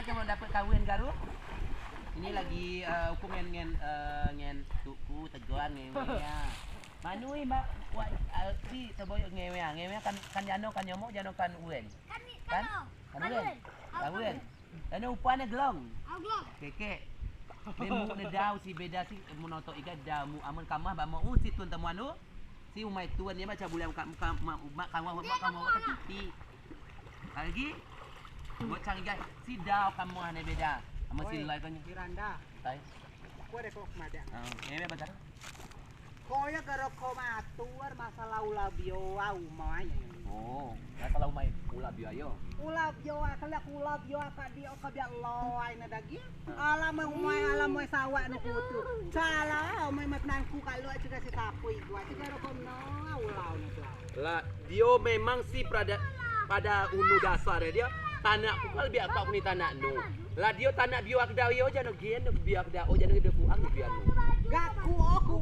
kamu dapat kawin garu. Ini lagi aku ngen tuku teguan ngewe-nya. Manui mak si seboyo ngewe kan jano kan nyomo jano kan uwen. Kan uwen. Kawin. Jano upane glong. Keke. Demu ne daw si beda si monoto iga damu amun kamah ba mau si tun temuan lu. Si umai tuan dia macam bulan mak kamu tapi lagi buat canggih si daw kamu hane beda. Ama si lai kan Miranda. Tai. Ko de kok mada. Ngewe bentar. Ko ya garo ko matur masalah ulah bioa umay. Oh, masalah umay ulah bioa. Ulah bioa kalak ulah bioa ka di o ka biak loy na dagi. Alam umay alam mo sawa no kutu. Sala umay matnanku kalau juga si tapui gua. Garo ko no ulah no tuh. Lah, dia memang si pada ulu dasar dia tanah kukal biak kau ni tanah nu. Lah dia tanah biak dah yo jano gen biak dah o jano de puang biak nu. Gak ku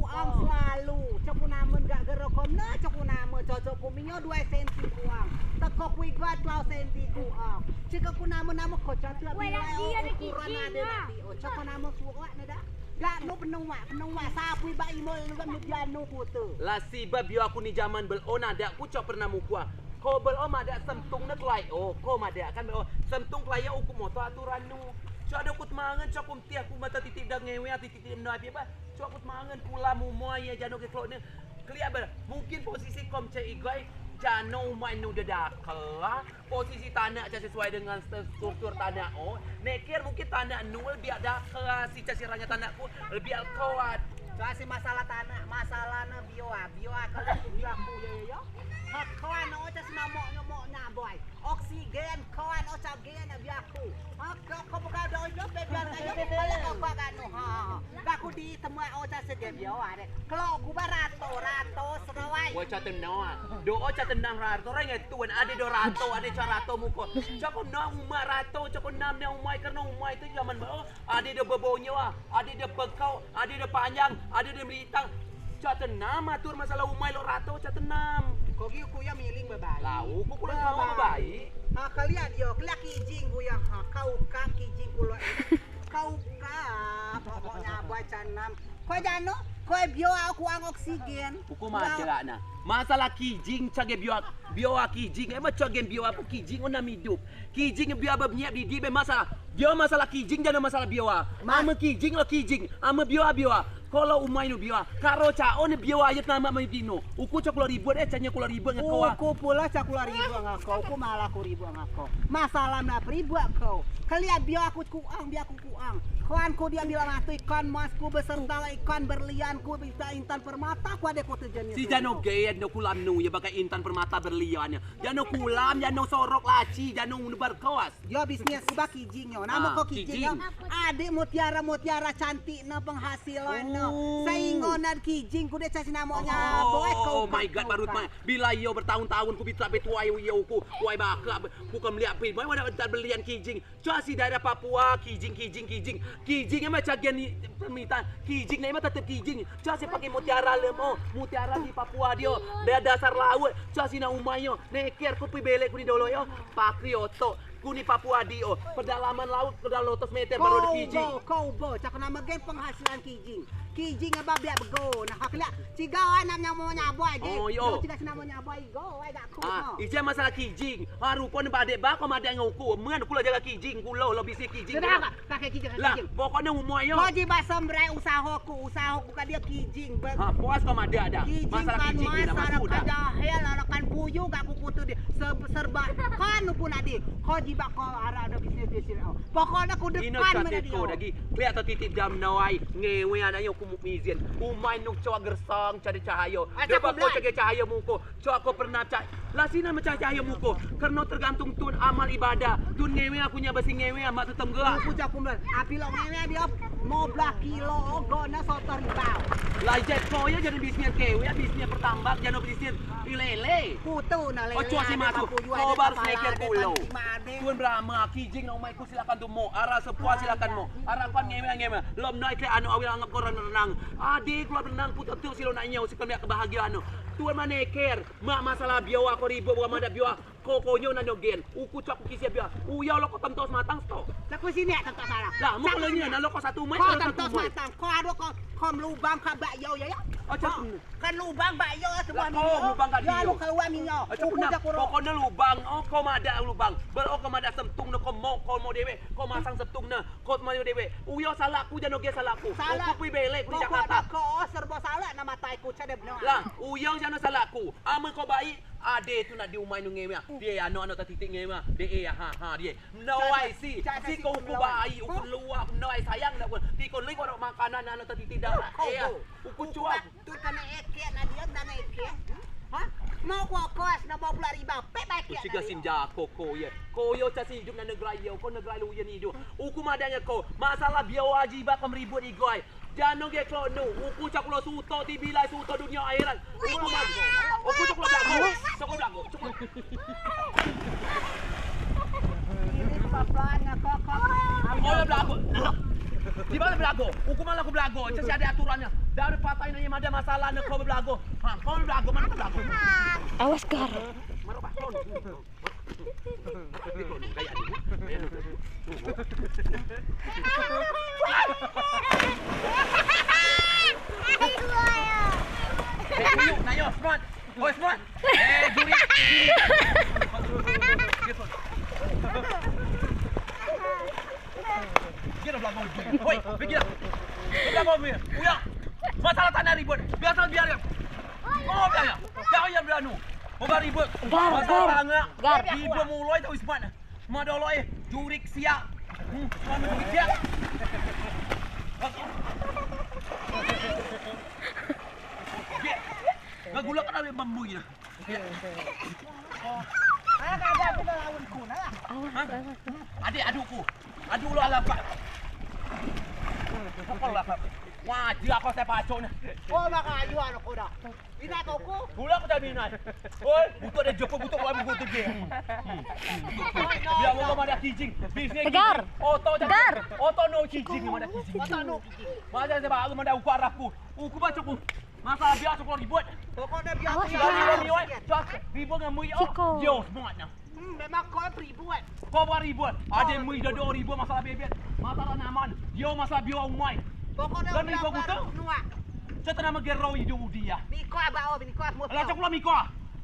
ang selalu. Capu namen gak gerokom na capu namen cocok kuminyo 2 senti kuang. Teko kui gua 12 senti kuang. Cika ku namen ko cocok bilai ukuran ada nanti. O capu namen kuat nada. Gak no penuh wa sapu ba imo lu jano kutu. Lah si bab yo aku ni zaman bel ona dak ku cok pernah mukua. Ko bel o mada sentung nak lai o ko mada kan bel o sentung lai aku moto aturan nu. Cok ada kut mangan cok kum tiak ku mata titik dah ngewe titik no apa ba. Cok kut mangan kula mumoy ya jano ke klok ni. Kelia ber mungkin posisi kom cek igai jano umai nu dedaklah posisi tanah sesuai dengan struktur tanah o. Nekir mungkin tanah nu lebih ada si casiranya tanahku lebih kuat. Kasih masalah tanah, masalahnya bioa kalau bioaku ya. Kawan oca senamok boy. Oksigen kawan oca gen bioaku. Kau buka doi do biar ayo balik kau gano. Aku di temui oca sedia bioa deh. Kalau gua rato serawai. Oca tenang. Do oca tenang rato orang tuan ada do rato ada carato muko. Cakap na umai rato cakap namnya umai karena umai itu zaman baru ada do bebonyo ada do bekau ada do panjang ada do melitang. Cak tenam atur masalah umai lo rato cak tenam. Kogi ku ya miling babai. Lau ku kurang mau babai. Kalian yo kelak kijing ku yang kau ka kijing ku lo. Kau ka pokoknya baca nam. Kau jano, kau bio aku ang oksigen. Hukum aja na. Masalah kijing cage bioa kijing emang cage bioa pu kijing ona hidup. Kijing bioa babnya di masalah. Dia masalah kijing jangan masalah bioa. Ama kijing lo kijing, ama bioa. Kalau umai nu bioa, karo cao ne bioa ayat nama mendino. Uku cak ribuan canya kula ribuan ngakau. Uku pula cak ribuan ngakau, uku malah ku ribuan ngakau. Masalah na ribuan kau. Kalian bioa aku kuang, biaku kuang. Kawan ku dia bilang mati ikan masku beserta ikan berlian ku bisa intan permata ku ada ku terjenis. Si jano gayet no kulam nu ya bagai intan permata berliannya. Jano kulam, jano sorok laci, jano berkawas. Yo bisnis si kijing yo. Nama kok kijing yo. Adik mutiara cantik na penghasilan no. Saingonan kijing ku dia casi namanya. Oh my god baru mah. Bila yo bertahun-tahun ku bisa betuai yo ku bakal ku kemliak pi. Mai ada berlian kijing. Casi daerah Papua kijing. Kijing emang cagian ni permintaan. Kijing emang tetap kijing. Casi pakai mutiara lemo. Mutiara di Papua dia. Dia dasar laut. Casi na umayo. Neker ku pi belek ku di dolo yo. Pakri oto. Kuni Papua dio. Pedalaman laut udah 100 meter baru ada kijing. Kau cak nama gen penghasilan kijing. Kijing apa biar bego. Nah kakak cigawan namanya mau nyaboy je. Oh yo. Ciga senang mau nyaboy go. Ay dak ku. Ija masalah kijing. Rupanya badek ba kau ada nguku. Mengan kula jaga kijing kulo lo bisi kijing. Kenapa? Pakai kijing. Lah pokoknya umur yo. Kau jiba sembre usahaku kan dia kijing. Puas kau ada. Masalah kijing ni nama sudah. Jahil kan puyu gak ku kutu dia serba kan pun adi. Kau jiba kau ada bisnis. Pokoknya ku depan mana dia. Lagi kelihatan titip jam nawai ngewe anayo kumizin. Umay nuk coba gersang cari cahaya. Dia kau cari cahaya muko. Coba kau pernah cari. Lah sini macam cahaya muko. Karena tergantung tun amal ibadah. Tun ngewe aku nya basi ngewe amat tetep gerak. Aku cakap benar. Api lo ngewe dia 15 kilo ogona sotor ribau. Lah jet kau ya jadi bisnis kewe, bisnis pertambak, jangan bisnis lele. Kutu na lele. Oh cuaci masuk. Kau baru snacker pulau. Tuan Brahma, kijing na umaiku silakan tu mo. Arah sepuas silakan mo. Arah kan ngewe. Lom naik ke anu awil anggap koran renang. Adik keluar renang putus silo nak nyau sikam kebahagiaan. tuan mana care. Mak masalah biawa ko ribut bukan mana biawa. Kokonyo na nyogen. Uku cok kisi biawa. Uyau lo ko tentos matang sto. Aku sini tak salah. Lah, mau kalau ni lo ko satu mai Kau kalau tentu satu mai. matang. Kau ada kau lubang kau bak yo ya. Oh, cak. Kan lubang bak yo semua Lah, kau lubang kat Ya dia. lu keluar minyo. Cak pernah. Pokoknya lubang. Oh, kau ada lubang. Ber kau ada semtung na kau mau dewe. Kau masang semtung na. Kau mau dewe. Uyau salah aku jangan nyogen salah aku. Aku pi belek di Jakarta. Kau serba salah nama taiku cedek benar. Lah, uyang jangan salah aku. Ama kau baik. Ade tu nak diumai nungai mah. Dia anak tak titik ngai mah. Dia ha dia. No I see. Si kau ku baik, ku luar, no I sayang dak pun. Ti kau lagi kau makanan anak tak titik dah. Ya. Ku cuak. Tu kena eket na dia dan eket. Ha? Mau kau kos na mau pula riba. Pe baik Ku siga sinja koko ye. Kau yo casi hidup na negara yo. Kau negara lu ye ni hidup. Hukum adanya kau. Masalah biar wajib kau meribut igoi. Jangan ge klo nu. Uku cak lo suto ti bilai suto dunia akhirat. Uku mah. Uku cak lo blago. Cak lo blago. Ini pelan na kok. Oh ya blago. Di mana blago? Uku malah aku blago. Cak ada aturannya. Dari patahin aja ada masalah nak kau blago. Ha, kau blago mana kau blago? Awas Gar. Mana bakon? Kayak ni. Nayo, smart. Oh, smart. Juri. Gila belakang juri. Woi, pergi dah. Belakang dia. Uya. Masalah tanah ribut. Biasa biar dia. Oh, biar dia. Kau yang beranu. Bukan ribut. Masalah angak. Ribut mulai tahu smart. Smart doloi. Jurik siap. Mana jurik siap? Gak gula kan ada bambu ya. Ah, ada kita lawan ku nah. Adik adukku. Adu lo ala pak. Apa lah pak? Wah, dia aku saya pacok ni. Oh, maka ayu anak ku dah. Ini kau ku. Gula aku tak minat. Oi, butuh ada joko butuh orang butuh dia. Biar mau ada kijing. Bisnes. Tegar. Oto Tegar. Oto no kijing mana kijing. Oto no kijing. Macam saya baru mana upah aku. Uku bacok ku. Masalah biar aku ribut. Pokoknya biar Awas, aku Gar. Ribut ni, cak ribut dengan mui. Yo, smart nah. Memang kau ribut. Kau buat ribut. Ada mui dah 2,000 masalah bebek. Masalah naman. Yo masalah biar umai. Pokoknya Dan ni kau kutu? nuak. Saya tak nama gerau hidup dia. Miko abao, miko semua. Alah cakap lah Miko.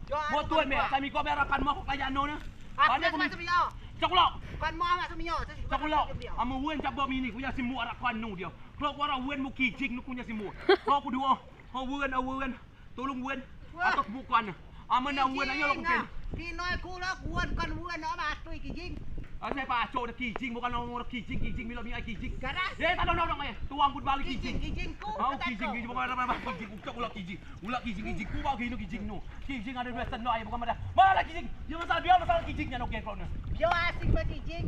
Buat tuan me, saya Miko berakan mau kaya anu na. Aku masuk bio. Cakap lah. Kan mau masuk bio. Cakap lah. Amu wen cakap mini punya simu arak kan nu dia. Kalau kau orang wen mu kijing nu punya simu. Kau aku dua. Kau wen. Tolong wen. Atau bukan. Amu na wen aja lo pen. Kinoi ku lo wen kan wen no ma tui kijing. Saya pacok dah kijing bukan orang kijing bila mi kijing. Garas. Tak dong eh. Tuang pun balik kijing. Kijing ku. Mau kijing bukan apa kijing ucap ulah kijing ku bau gini kijing nu. Kijing ada dua senok ai bukan ada. Malah kijing. Dia masalah kijingnya no geng kau. Bio asing ba kijing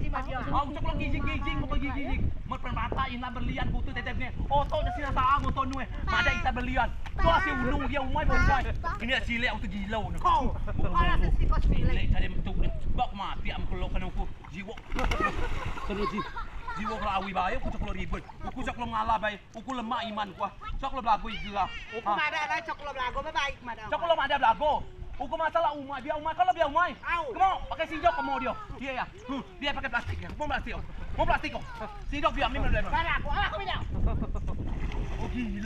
si ma bio. Mau ucap ulah kijing bukan kijing. Mat permatain lah berlian butuh tetep ni. Oto dah sina saang oto nu eh. Ada kita berlian. Tu asyik unung dia umai boncai. Ini cilek auto gilo nu. Kau. Para si kos Cilek cari metuk ni. Bak mati am kelok kan aku. Jiwa. Terus jiwa kelawi baik, aku cakap ribut. Aku cakap ngalah baik. Aku lemah iman ku. Cakap belagu igila. Aku ada lah coklat belago baik madam. Cakap ada belagu. Aku masalah umai, biar umai kalau biar umai. Kamu pakai sinjok kamu dia. Dia ya. Dia pakai plastik ya. Mau plastik. Mau plastik kok. Sinjok biar mimi boleh. Cara aku punya.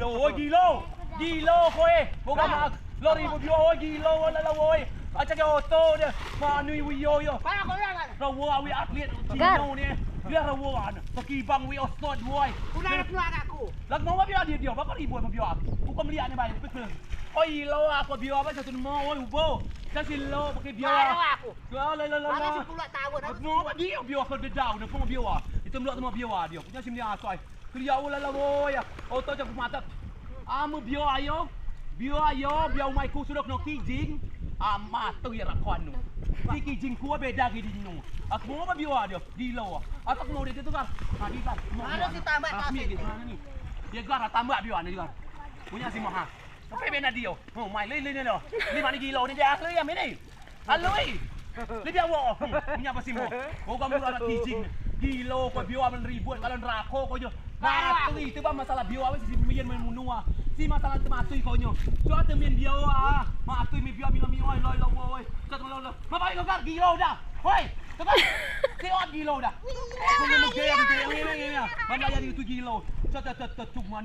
Oh gilo kowe. Bukan mak. Lo ribut dia gilo lah woi. Acak ke auto dia. Manu wiyo yo. Para aku lah. Rawa wi atlet Cino ni. Dia rawa an. Pakibang wi ostot boy. Udah keluar aku. Lag mau biar dia. Bakal ribut mau biar. Aku melihat ni baik. Betul. Oi lo aku biar apa satu mau oi ubo. Kasi lo pakai biar. Para aku. La. Mana 10 tahun. Mau dia biar ke dedau nak mau biar. Itu melak sama biar dia. Punya sim dia asai. Kelia lah boy. Auto cakap mata. Amu biar ayo. Biar umai ku sudah kena kijing. Amat tu ya rakwan nu. Si kijing ku beda gini nu. Aku mau apa biar dia? Gila. Atau mau dia tu kan? Tadi kan. Mana si tambah kasih di mana ni? Dia gar tambah biar ni gar. Punya si maha. Apa benda dia? Oh, mai le lo. Ni mana gila ni dia asli yang ini. Aloi. Dia dia wo. Punya apa si mo? Oh, kamu ada kijing. Gila kau biar men ribut kalau neraka kau je. Nah, tu itu bah masalah biar apa si mian menunua. Si masalah tematu ikonyo. So ate min bio ah. Ma atu mi bio mi oi loi lo oi. So temo lo. Ma bai ko gar gilo dah. Hoi. Tekan. Si ot gilo dah. Aku ni mungkin yang ini. Mana yang itu gilo. So cuma